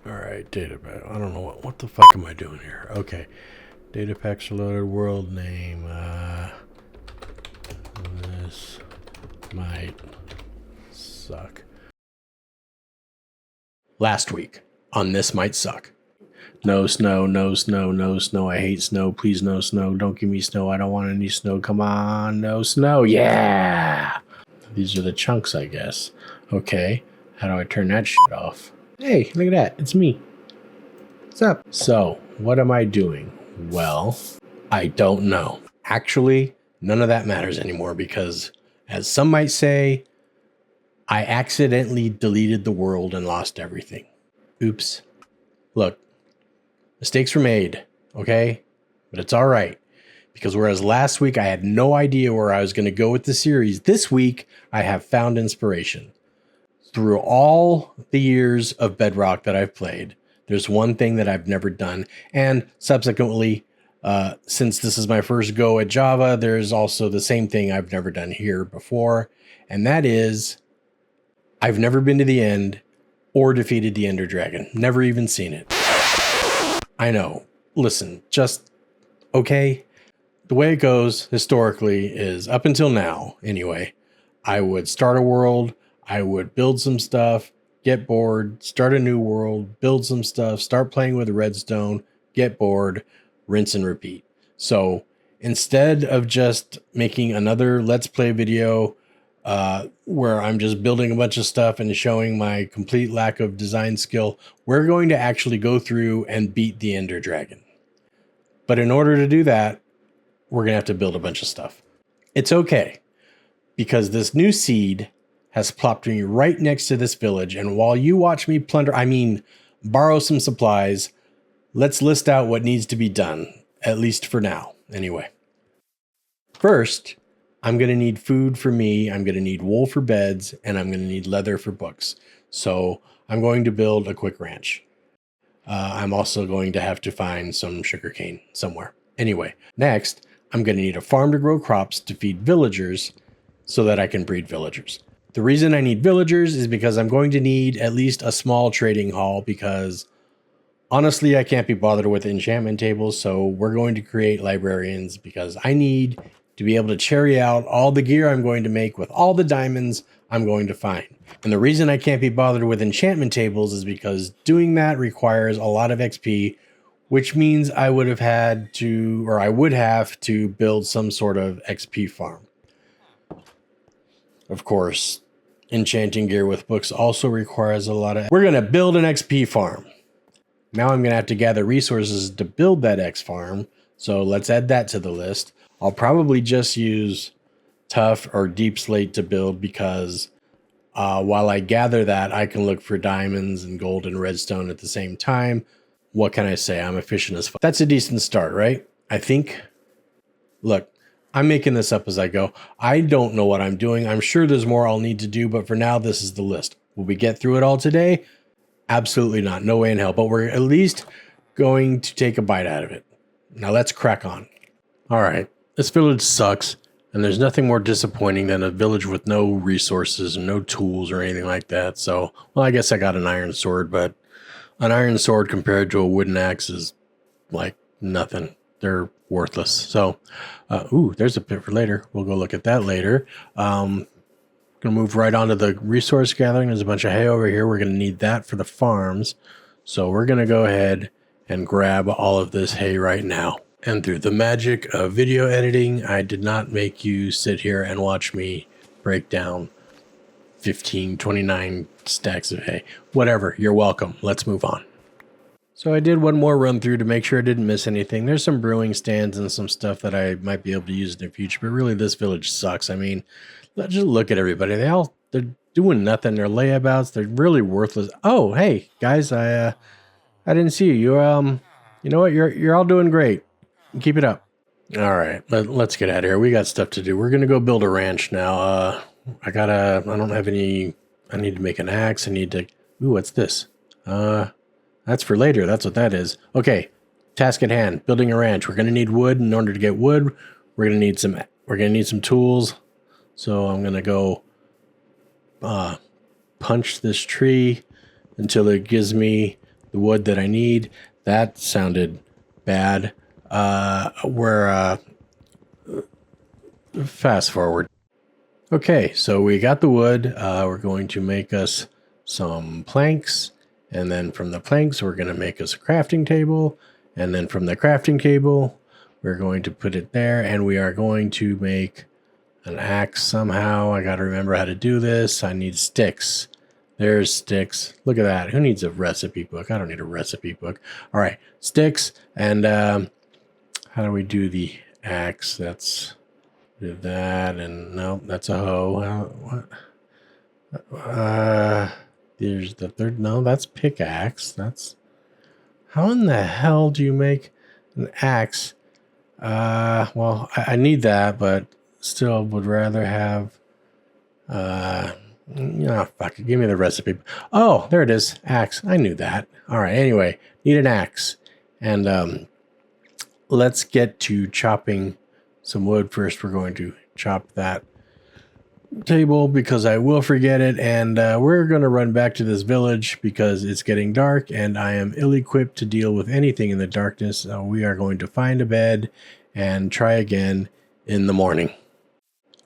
All right, data pack. I don't know what the fuck am I doing here? Okay, data packs are loaded. World name. This might suck. Last week on This Might Suck. No snow, no snow, no snow. I hate snow. Please, no snow. Don't give me snow. I don't want any snow. Come on, no snow. Yeah. These are the chunks, I guess. Okay. How do I turn that shit off? Hey, look at that. It's me. What's up? So, what am I doing? Well, I don't know. Actually, none of that matters anymore because, as some might say, I accidentally deleted the world and lost everything. Oops. Look, mistakes were made, okay? But it's all right. Because whereas last week I had no idea where I was going to go with the series, this week I have found inspiration. Through all the years of Bedrock that I've played, there's one thing that I've never done. And subsequently, since this is my first go at Java, there's also the same thing I've never done here before. And that is, I've never been to the end or defeated the Ender Dragon. Never even seen it. I know. Listen, just okay. The way it goes historically is, up until now anyway, I would start a world, I would build some stuff, get bored, start a new world, build some stuff, start playing with redstone, get bored, rinse and repeat. So instead of just making another Let's Play video where I'm just building a bunch of stuff and showing my complete lack of design skill, we're going to actually go through and beat the Ender Dragon. But in order to do that, we're going to have to build a bunch of stuff. It's okay, because this new seed has plopped me right next to this village. And while you watch me borrow some supplies, let's list out what needs to be done, at least for now, anyway. First, I'm going to need food for me, I'm going to need wool for beds, and I'm going to need leather for books. So I'm going to build a quick ranch. I'm also going to have to find some sugarcane somewhere. Anyway, next, I'm going to need a farm to grow crops to feed villagers so that I can breed villagers. The reason I need villagers is because I'm going to need at least a small trading hall, because honestly, I can't be bothered with enchantment tables. So we're going to create librarians because I need to be able to carry out all the gear I'm going to make with all the diamonds I'm going to find. And the reason I can't be bothered with enchantment tables is because doing that requires a lot of XP, which means I would have to build some sort of XP farm. Of course, enchanting gear with books also requires a lot of... We're going to build an XP farm. Now I'm going to have to gather resources to build that X farm. So let's add that to the list. I'll probably just use tough or deep slate to build because while I gather that, I can look for diamonds and gold and redstone at the same time. What can I say? I'm efficient as fuck. That's a decent start, right? I think. Look, I'm making this up as I go. I don't know what I'm doing. I'm sure there's more I'll need to do, but for now, this is the list. Will we get through it all today? Absolutely not. No way in hell. But we're at least going to take a bite out of it. Now let's crack on. All right. This village sucks, and there's nothing more disappointing than a village with no resources and no tools or anything like that. So, well, I guess I got an iron sword, but an iron sword compared to a wooden axe is like nothing. They're worthless. So, there's a pit for later. We'll go look at that later. Gonna move right on to the resource gathering. There's a bunch of hay over here. We're gonna need that for the farms. So we're gonna go ahead and grab all of this hay right now. And through the magic of video editing, I did not make you sit here and watch me break down 29 stacks of hay. Whatever, you're welcome. Let's move on. So I did one more run through to make sure I didn't miss anything. There's some brewing stands and some stuff that I might be able to use in the future, but really this village sucks. I mean, let's just look at everybody. They're doing nothing. They're layabouts. They're really worthless. Oh, hey guys, I didn't see you. You know what? You're all doing great. Keep it up. All right, let's get out of here. We got stuff to do. We're gonna go build a ranch now. I don't have any. I need to make an axe. I need to. Ooh, what's this? That's for later. That's what that is. Okay, task at hand. Building a ranch. We're gonna need wood. In order to get wood, we're gonna need some tools. So I'm gonna go punch this tree until it gives me the wood that I need. That sounded bad. We're fast forward. Okay, so we got the wood. We're going to make us some planks. And then from the planks, we're going to make us a crafting table. And then from the crafting table, we're going to put it there. And we are going to make an axe somehow. I got to remember how to do this. I need sticks. There's sticks. Look at that. Who needs a recipe book? I don't need a recipe book. All right, sticks. And how do we do the axe? That's do that. And no, that's a hoe. What? There's the third. No, that's pickaxe. That's how in the hell do you make an axe? Well, I need that, but still would rather have. Fuck it. Give me the recipe. Oh, there it is. Axe. I knew that. All right. Anyway, need an axe, and let's get to chopping some wood first. We're going to chop that table because I will forget it, and we're going to run back to this village because it's getting dark and I am ill-equipped to deal with anything in the darkness. We are going to find a bed and try again in the morning.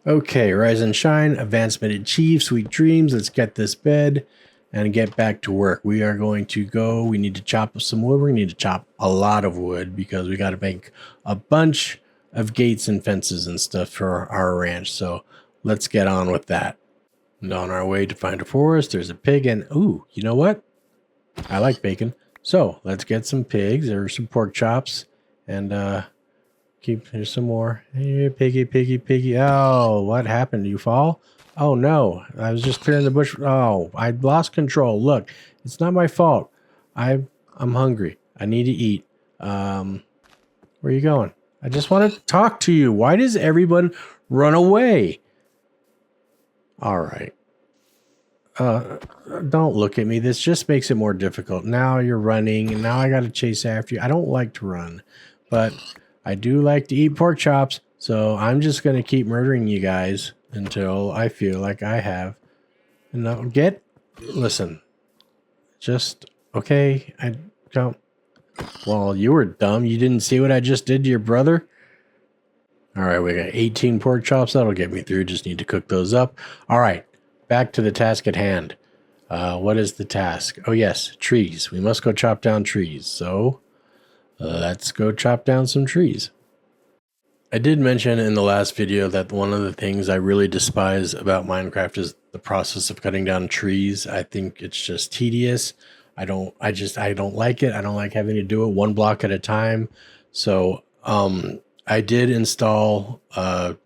Okay, rise and shine, advancement achieved, sweet dreams. Let's get this bed and get back to work. We are going to go. We need to chop some wood. We need to chop a lot of wood because we got to make a bunch of gates and fences and stuff for our ranch. So let's get on with that. And on our way to find a forest, there's a pig, and ooh, you know what? I like bacon. So let's get some pigs or some pork chops, and here's some more. Hey, piggy, piggy, piggy. Oh, what happened? You fall? Oh no, I was just clearing the bush. Oh, I lost control. Look, it's not my fault. I'm hungry. I need to eat. Where are you going? I just want to talk to you. Why does everyone run away? All right. Don't look at me. This just makes it more difficult. Now you're running, and now I got to chase after you. I don't like to run, but I do like to eat pork chops, so I'm just going to keep murdering you guys until I feel like I have enough. Listen, just, okay, I don't, well, you were dumb. You didn't see what I just did to your brother? All right, we got 18 pork chops. That'll get me through. Just need to cook those up. All right, back to the task at hand. What is the task? Oh, yes, trees. We must go chop down trees. So let's go chop down some trees. I did mention in the last video that one of the things I really despise about Minecraft is the process of cutting down trees. I think it's just tedious. I don't like it. I don't like having to do it one block at a time. So I did install I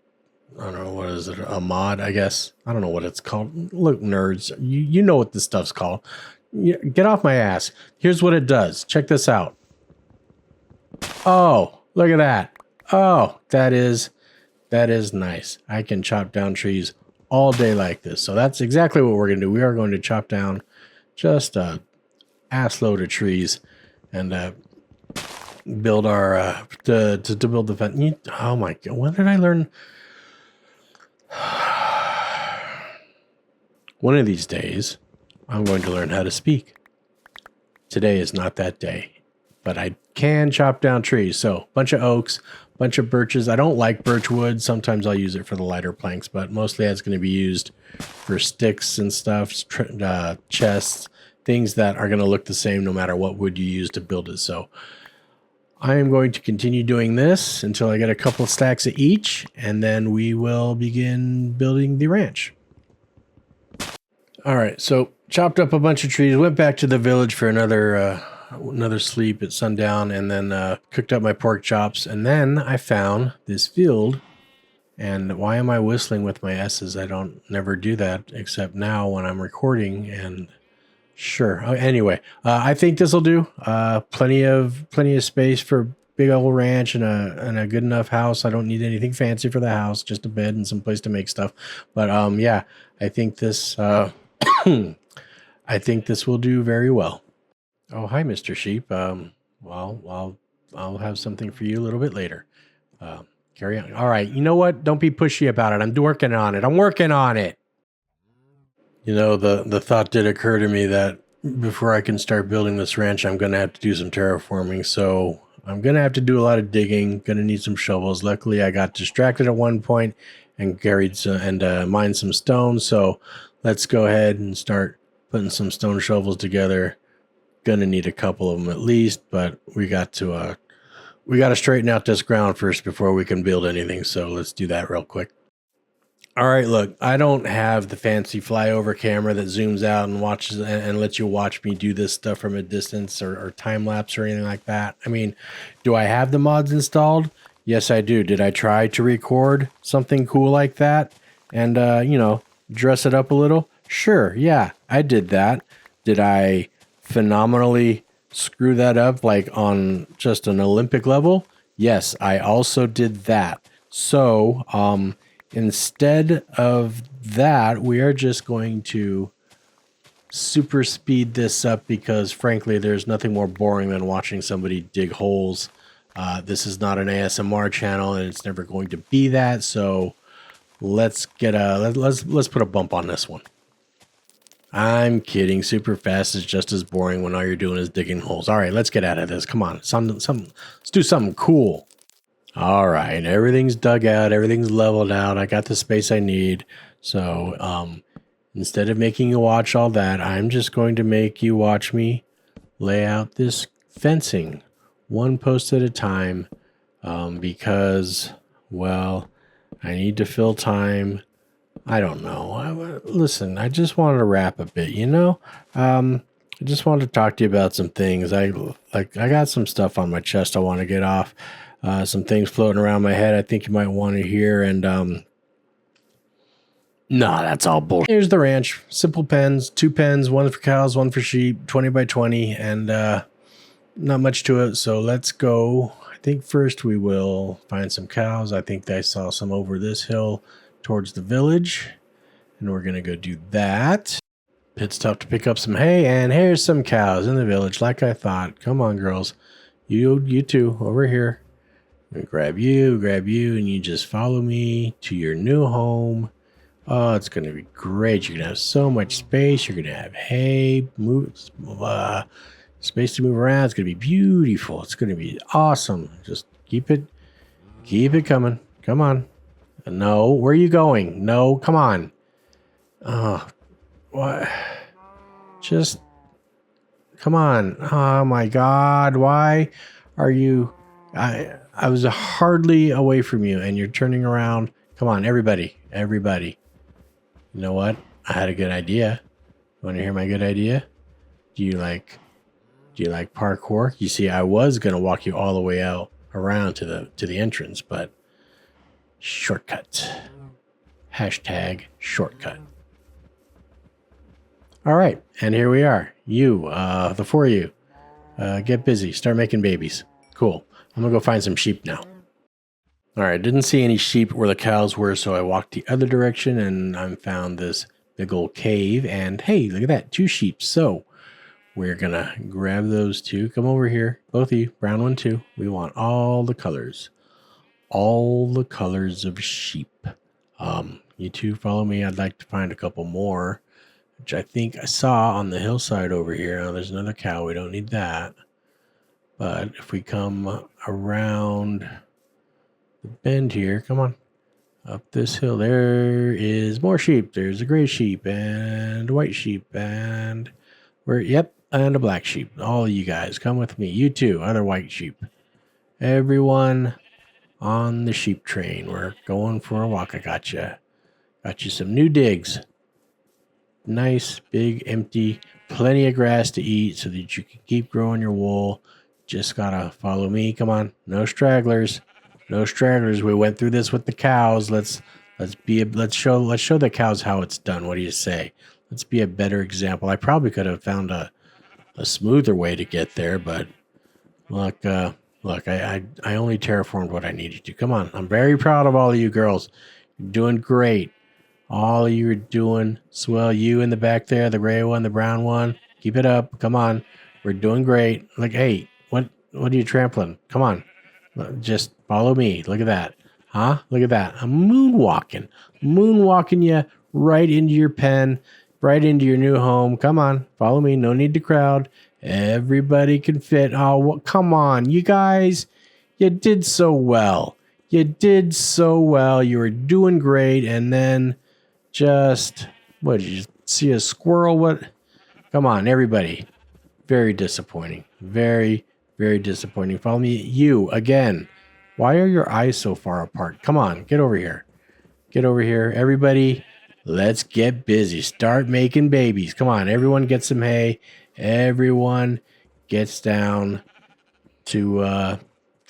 don't know, what is it? A mod, I guess. I don't know what it's called. Look, nerds, you know what this stuff's called. Get off my ass. Here's what it does. Check this out. Oh, look at that. Oh, that is nice. I can chop down trees all day like this. So that's exactly what we're going to do. We are going to chop down just a ass load of trees and build our to build the fence. Oh my god, when did I learn? One of these days, I'm going to learn how to speak. Today is not that day, but I can chop down trees. So, bunch of oaks, bunch of birches. I don't like birch wood. Sometimes I'll use it for the lighter planks, but mostly it's going to be used for sticks and stuff, chests, things that are going to look the same no matter what wood you use to build it. So, I am going to continue doing this until I get a couple of stacks of each, and then we will begin building the ranch. All right, so chopped up a bunch of trees, went back to the village for another sleep at sundown, and then cooked up my pork chops, and then I found this field. And why am I whistling with my S's? I don't never do that except now when I'm recording. And sure. Anyway, I think this will do. Plenty of space for big old ranch and a good enough house. I don't need anything fancy for the house, just a bed and some place to make stuff. But yeah, I think this I think this will do very well. Oh, hi, Mr. Sheep. Well, I'll have something for you a little bit later. Carry on. All right. You know what? Don't be pushy about it. I'm working on it. You know, the thought did occur to me that before I can start building this ranch, I'm going to have to do some terraforming. So I'm going to have to do a lot of digging. Going to need some shovels. Luckily, I got distracted at one point and mined some stone. So let's go ahead and start putting some stone shovels together. Going to need a couple of them at least, but we got to straighten out this ground first before we can build anything. So let's do that real quick. All right, look, I don't have the fancy flyover camera that zooms out and watches and lets you watch me do this stuff from a distance or time lapse or anything like that. I mean, do I have the mods installed? Yes, I do. Did I try to record something cool like that and, dress it up a little? Sure, yeah, I did that. Did I phenomenally screw that up like on just an Olympic level? Yes, I also did that. So, instead of that, we are just going to super speed this up because, frankly, there's nothing more boring than watching somebody dig holes. This is not an ASMR channel, and it's never going to be that. So let's put a bump on this one. I'm kidding. Super fast is just as boring when all you're doing is digging holes. All right, let's get out of this. Come on, let's do something cool. All right, everything's dug out, everything's leveled out. I got the space I need. So instead of making you watch all that, I'm just going to make you watch me lay out this fencing one post at a time because, well, I need to fill time. I don't know. Listen, I just wanted to wrap a bit, I just wanted to talk to you about some things. I got some stuff on my chest I want to get off. Some things floating around my head I think you might want to hear. And no, that's all bullshit. Here's the ranch. Simple pens, 2 pens, one for cows, one for sheep, 20 by 20, and not much to it. So let's go. I think first we will find some cows. I think I saw some over this hill towards the village, and we're going to go do that. Pit stop to pick up some hay, and here's some cows in the village like I thought. Come on, girls. You two, over here. Grab you, and you just follow me to your new home. Oh, it's going to be great. You're going to have so much space. You're going to have hay, space to move around. It's going to be beautiful. It's going to be awesome. Just keep it coming. Come on. No, where are you going? No, come on. Oh, what? Just come on. Oh my God. Why are you? I was hardly away from you and you're turning around. Come on, everybody. You know what? I had a good idea. Want to hear my good idea? Do you like parkour? You see, I was going to walk you all the way out around to the entrance, but shortcut. Hashtag shortcut. All right, and here we are. You, the 4 of you, get busy. Start making babies. Cool. I'm going to go find some sheep now. All right, didn't see any sheep where the cows were, so I walked the other direction, and I found this big old cave. And hey, look at that, 2 sheep. So we're going to grab those 2. Come over here, both of you, brown one too. We want all the colors. All the colors of sheep. You 2 follow me. I'd like to find a couple more, which I think I saw on the hillside over here. Oh, there's another cow. We don't need that. But if we come around the bend here, come on, up this hill, there is more sheep. There's a gray sheep and a white sheep and and a black sheep. All of you guys, come with me. You 2, other white sheep. Everyone on the sheep train. We're going for a walk. I got you some new digs. Nice, big, empty, plenty of grass to eat so that you can keep growing your wool. Just gotta follow me. Come on. No stragglers. We went through this with the cows. Let's show the cows how it's done. What do you say? Let's be a better example. I probably could have found a smoother way to get there, but look, I only terraformed what I needed to. Come on. I'm very proud of all of you girls. You're doing great. All of you are doing swell. You in the back there, the gray one, the brown one. Keep it up. Come on. We're doing great. Like, hey, what are you trampling? Come on. Just follow me. Look at that. Huh? Look at that. I'm moonwalking you right into your pen, right into your new home. Come on, follow me. No need to crowd. Everybody can fit. Oh, well, come on, you guys. You did so well. You did so well. You were doing great. And then just, what, did you see a squirrel? What? Come on, everybody. Very disappointing. Very, very disappointing. Follow me. You, again. Why are your eyes so far apart? Come on, get over here. Get over here. Everybody, let's get busy. Start making babies. Come on, everyone get some hay. Everyone gets down to,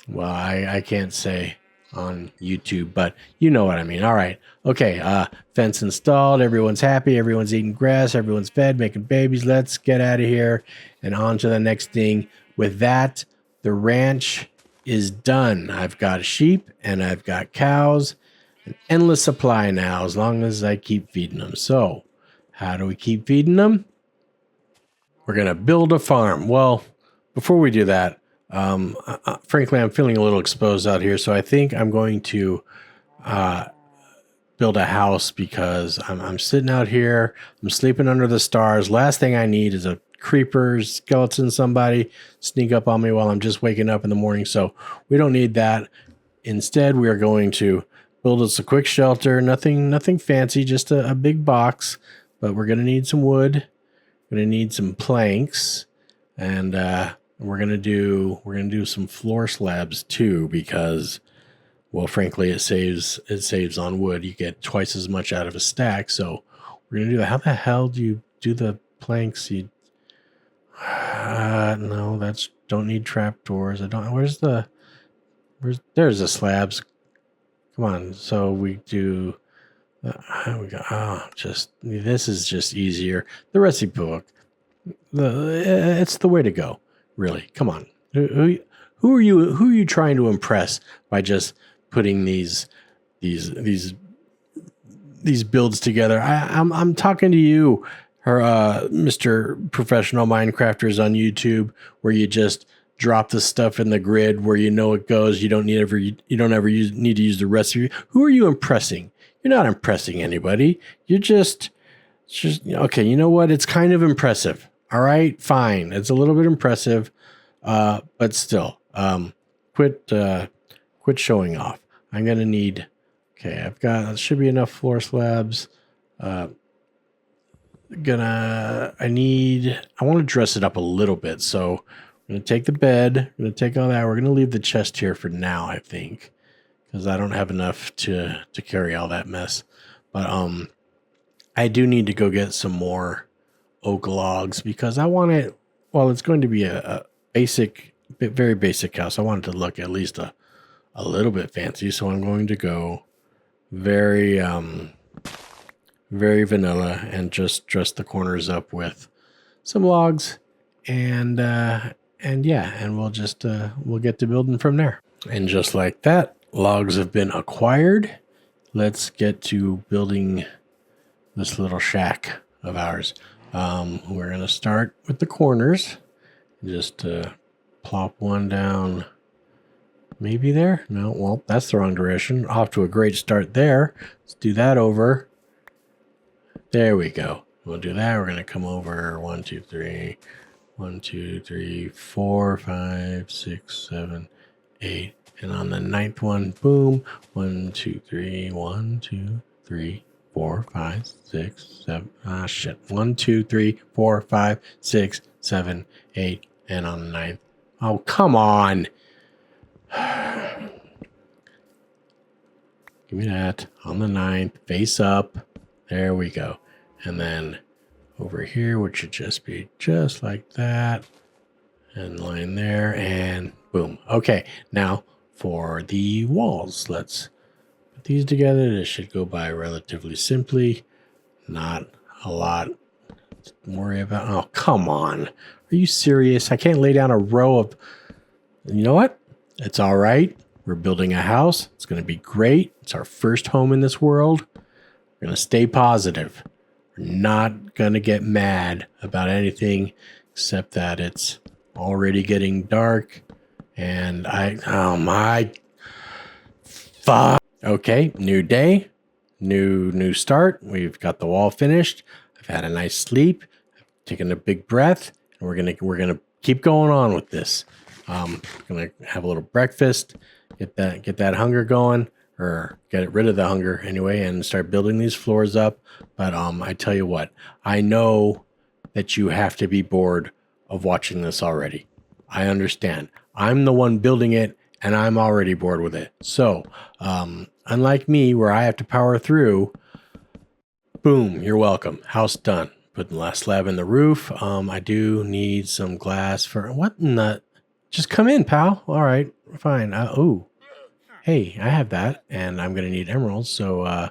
well, I can't say on YouTube, but you know what I mean. All right. Okay. Fence installed. Everyone's happy. Everyone's eating grass. Everyone's fed, making babies. Let's get out of here and on to the next thing. With that, the ranch is done. I've got sheep and I've got cows, an endless supply now, as long as I keep feeding them. So how do we keep feeding them? We're going to build a farm. Well, before we do that, frankly, I'm feeling a little exposed out here, so I think I'm going to build a house because I'm sitting out here. I'm sleeping under the stars. Last thing I need is a creeper, skeleton, somebody sneak up on me while I'm just waking up in the morning. So we don't need that. Instead, we are going to build us a quick shelter. Nothing fancy, just a big box. But we're going to need some wood. We're going to need some planks, and we're gonna do some floor slabs too, because, well, frankly, it saves on wood. You get twice as much out of a stack. So we're gonna do that. How the hell do you do the planks? You no, that's don't need trapdoors. I don't. There's the slabs. Come on. So we do. We go. This is just easier. The recipe book. It's the way to go. Really, come on. Who are you? Who are you trying to impress by just putting these builds together? I'm talking to you, Mr. Professional Minecrafters on YouTube, where you just drop the stuff in the grid where you know it goes. You don't need need to use the recipe. Who are you impressing? You're not impressing anybody. You're just okay. You know what? It's kind of impressive. All right, fine. It's a little bit impressive, but still, quit showing off. I'm gonna need. Okay, that should be enough floor slabs. I want to dress it up a little bit. So I'm gonna take the bed. I'm gonna take all that. We're gonna leave the chest here for now, I think, because I don't have enough to carry all that mess. But I do need to go get some more oak logs, because I want it, well, it's going to be a very basic house. I want it to look at least a little bit fancy. So I'm going to go very vanilla and just dress the corners up with some logs, and we'll get to building from there. And just like that, logs have been acquired. Let's get to building this little shack of ours. We're going to start with the corners. Just plop one down. Maybe there? No, well, that's the wrong direction. Off to a great start there. Let's do that over. There we go. We'll do that. We're going to come over 1, 2, 3. 1, 2, 3, 4, 5, 6, 7, 8. And on the 9th one, boom. 1, 2, 3. 1, 2, 3. 4, 5, 6, 7. 1, 2, 3, 4, 5, 6, 7, 8, and on the 9th. Oh, come on. Give me that. On the 9th, face up. There we go. And then over here, which should just be just like that. And line there, and boom. Okay, now for the walls, let's these together. This should go by relatively simply. Not a lot to worry about. Oh, come on. Are you serious? I can't lay down a row of... You know what? It's all right. We're building a house. It's going to be great. It's our first home in this world. We're going to stay positive. We're not going to get mad about anything except that it's already getting dark. And oh my... Fuck. Okay, new day, new start. We've got the wall finished. I've had a nice sleep, taking a big breath, and we're gonna keep going on with this. Gonna have a little breakfast, get that hunger going, or get rid of the hunger anyway, and start building these floors up. But I tell you what, I know that you have to be bored of watching this already. I understand. I'm the one building it, and I'm already bored with it. So, unlike me, where I have to power through, boom, you're welcome. House done. Putting the last slab in the roof. I do need some glass for what in the? Just come in, pal. All right, fine. Oh, hey, I have that, and I'm gonna need emeralds. So,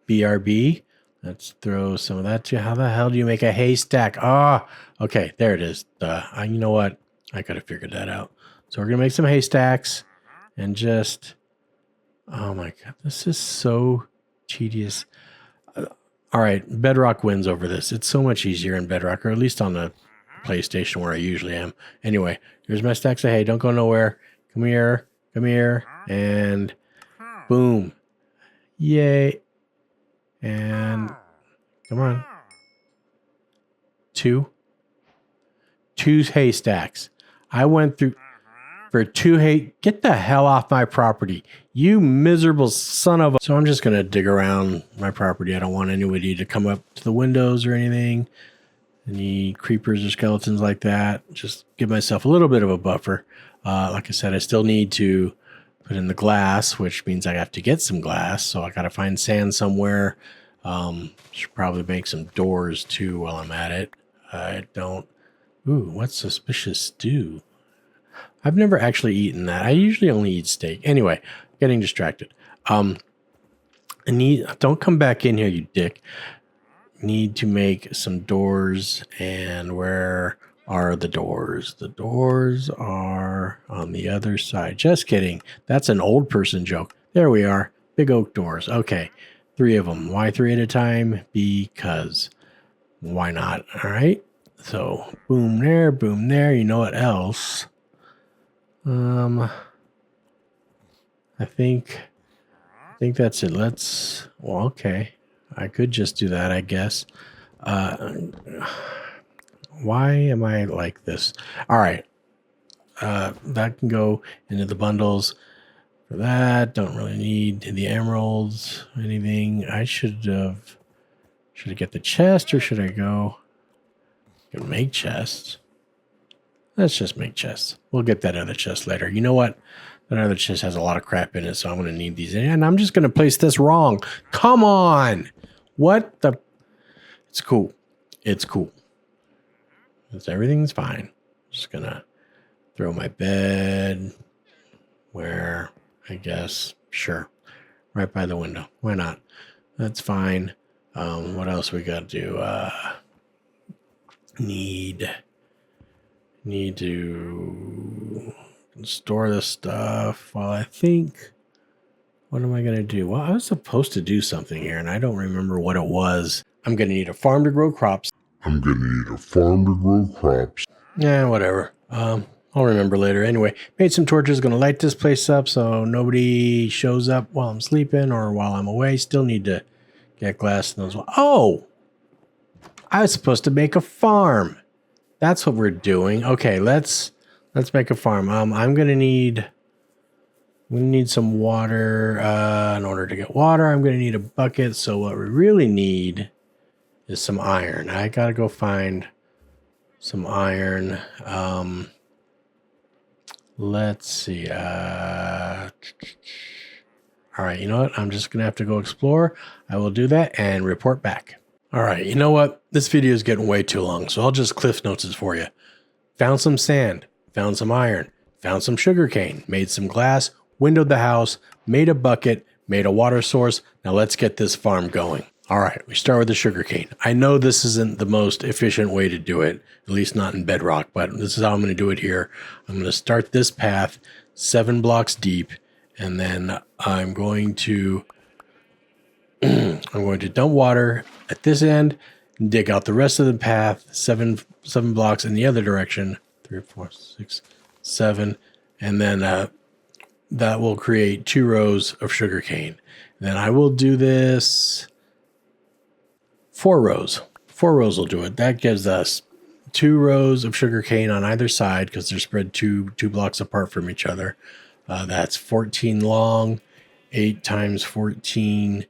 BRB. Let's throw some of that too. How the hell do you make a haystack? Ah, okay, there it is. You know what? I could have figured that out. So we're gonna make some haystacks, and just, oh my god, this is so tedious. All right, Bedrock wins over this. It's so much easier in Bedrock, or at least on the PlayStation where I usually am. Anyway, here's my stacks of hay. Don't go nowhere. Come here, and boom. Yay. And come on. Two haystacks. I went through for two hay. Get the hell off my property, you miserable son of a. So I'm just going to dig around my property. I don't want anybody to come up to the windows or anything. Any creepers or skeletons like that. Just give myself a little bit of a buffer. Like I said, I still need to put in the glass, which means I have to get some glass. So I got to find sand somewhere. Should probably make some doors too while I'm at it. I don't. Ooh, what's suspicious stew? I've never actually eaten that. I usually only eat steak. Anyway, getting distracted. Don't come back in here, you dick. Need to make some doors. And where are the doors? The doors are on the other side. Just kidding. That's an old person joke. There we are. Big oak doors. Okay. 3 of them. Why 3 at a time? Because why not? All right. So boom there, boom there. You know what else? I think that's it. Okay. I could just do that, I guess. Why am I like this? All right. That can go into the bundles. For that, don't really need the emeralds, anything. Should I get the chest, or should I go make chests? Let's just make chests. We'll get that other chest later. You know what? That other chest has a lot of crap in it, so I'm going to need these. And I'm just going to place this wrong. Come on. What the? It's cool. Everything's fine. Just going to throw my bed where, I guess, sure, right by the window. Why not? That's fine. What else we got to do? Need to store this stuff. Well, I think, what am I going to do? Well, I was supposed to do something here, and I don't remember what it was. I'm going to need a farm to grow crops. Yeah, whatever. I'll remember later. Anyway, made some torches. Going to light this place up so nobody shows up while I'm sleeping or while I'm away. Still need to get glass in those. Oh! I was supposed to make a farm. That's what we're doing. Okay, let's make a farm. I'm gonna need some water. In order to get water, I'm gonna need a bucket. So what we really need is some iron. I gotta go find some iron. Let's see. All right, you know what? I'm just gonna have to go explore. I will do that and report back. All right, you know what? This video is getting way too long, so I'll just cliff notes this for you. Found some sand, found some iron, found some sugarcane, made some glass, windowed the house, made a bucket, made a water source. Now let's get this farm going. All right, we start with the sugarcane. I know this isn't the most efficient way to do it, at least not in Bedrock, but this is how I'm going to do it here. I'm going to start this path 7 blocks deep, and then I'm going to dump water at this end, dig out the rest of the path, seven blocks in the other direction, 3, 4, 6, 7, and then that will create 2 rows of sugarcane. Then I will do this 4 rows, 4 rows will do it. That gives us 2 rows of sugarcane on either side because they're spread two blocks apart from each other. That's 14 long. 8 times 14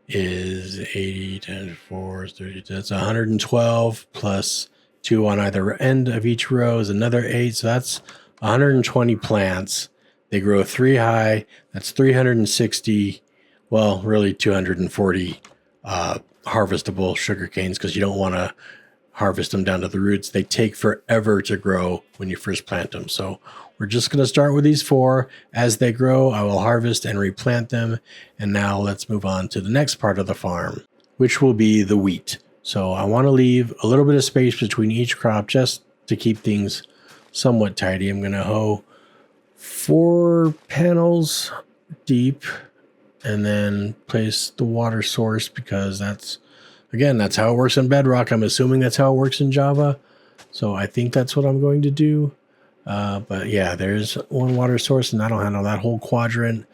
is 80 times 4 is 30. That's 112 plus 2 on either end of each row is another 8. So that's 120 plants. They grow 3 high. That's 360. Well, really 240 harvestable sugar canes because you don't want to harvest them down to the roots. They take forever to grow when you first plant them. So we're just going to start with these 4. As they grow, I will harvest and replant them. And now let's move on to the next part of the farm, which will be the wheat. So I want to leave a little bit of space between each crop just to keep things somewhat tidy. I'm going to hoe 4 panels deep and then place the water source because that's how it works in Bedrock. I'm assuming that's how it works in Java. So I think that's what I'm going to do. But yeah, there's 1 water source and that'll handle that whole quadrant.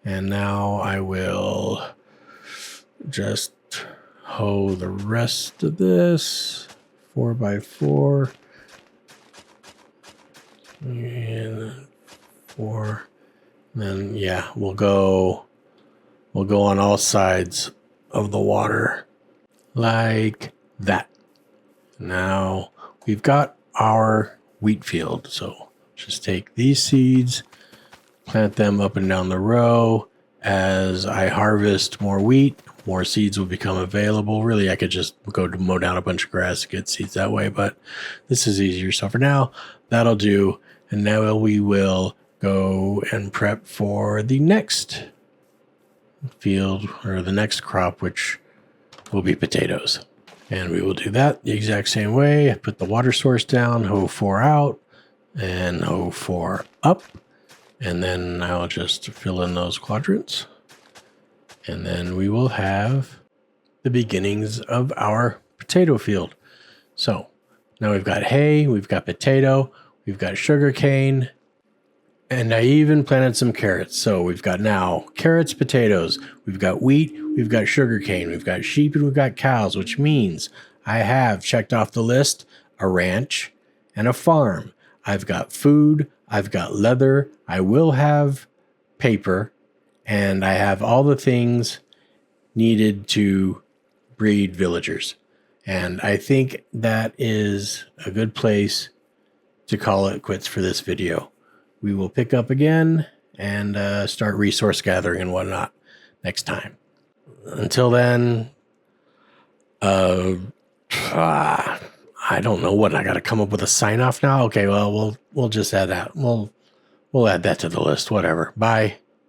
And now I will just hoe the rest of this 4 by 4 and 4. And then yeah, we'll go on all sides of the water like that. Now we've got our wheat field. So just take these seeds, plant them up and down the row. As I harvest more wheat, more seeds will become available. Really, I could just go to mow down a bunch of grass to get seeds that way, but this is easier. So for now, that'll do. And now we will go and prep for the next field or the next crop, which will be potatoes. And we will do that the exact same way. Put the water source down, hoe 4 out, and hoe 4 up. And then I'll just fill in those quadrants. And then we will have the beginnings of our potato field. So now we've got hay, we've got potato, we've got sugar cane, and I even planted some carrots. So we've got now carrots, potatoes, we've got wheat, we've got sugar cane, we've got sheep, and we've got cows, which means I have checked off the list a ranch and a farm. I've got food, I've got leather, I will have paper, and I have all the things needed to breed villagers. And I think that is a good place to call it quits for this video. We will pick up again and start resource gathering and whatnot next time. Until then, I don't know what I got to come up with a sign off now. Okay, well we'll just add that. We'll add that to the list. Whatever. Bye.